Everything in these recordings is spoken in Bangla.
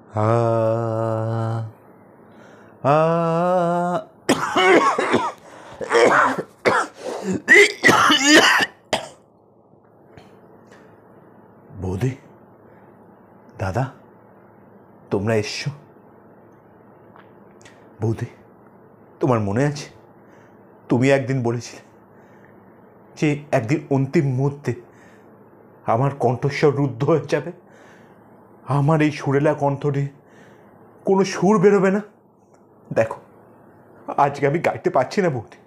আ আ বৌদি, দাদা, তোমরা এসছো? বৌদি, তোমার মনে আছে তুমি একদিন বলেছিলে যে একদিন অন্তিম মুহূর্তে আমার কণ্ঠস্বর রুদ্ধ হয়ে যাবে, আমার এই সুরেলা কণ্ঠ দিয়ে কোনো সুর বেরোবে না। দেখো, আজকে আমি গাইতে পারছি না বৌদি।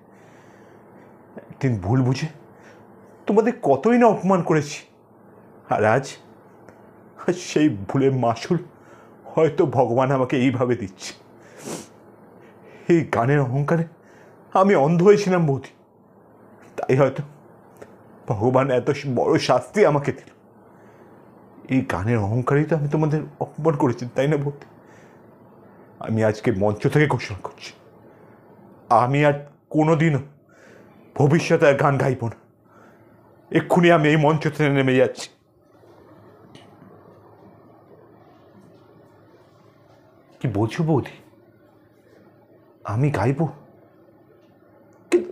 একদিন ভুল বুঝে তোমাদের কতই না অপমান করেছি, আর আজ সেই ভুলের মাসুল হয়তো ভগবান আমাকে এইভাবে দিচ্ছে। এই গানের অহংকারে আমি অন্ধ হয়েছিলাম বৌদি, তাই হয়তো ভগবান এত বড় শাস্তি আমাকে দিল। এই গানের অহংকারেই তো আমি তোমাদের অপমান করেছি, তাই না বৌদি? আমি আজকে মঞ্চ থেকে ঘোষণা করছি, আমি আর কোনোদিনও ভবিষ্যতে আর গান গাইব না। এক্ষুনি আমি এই মঞ্চ থেকে নেমে যাচ্ছি। কি বলছো বৌদি? আমি গাইব? কিন্তু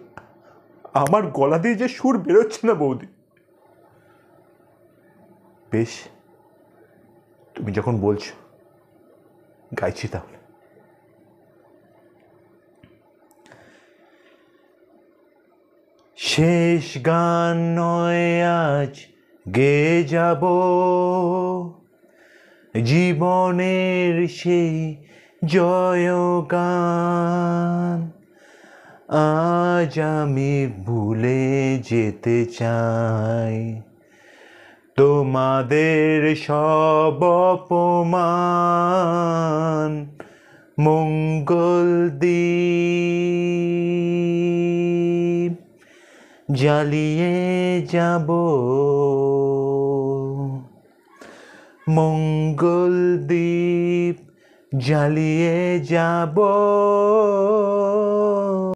আমার গলা দিয়ে যে সুর বেরোচ্ছে না বৌদি। বেশ, তুমি যখন বলছো গাইছি তাহলে। শেষ গান নয় আজ গেয়ে যাব জীবনের সেই জয়গান। আজ আমি ভুলে যেতে চাই তোমাদের সব অপমান। মঙ্গল দ্বীপ জ্বালিয়ে যাব, মঙ্গল দ্বীপ জ্বালিয়ে যাব।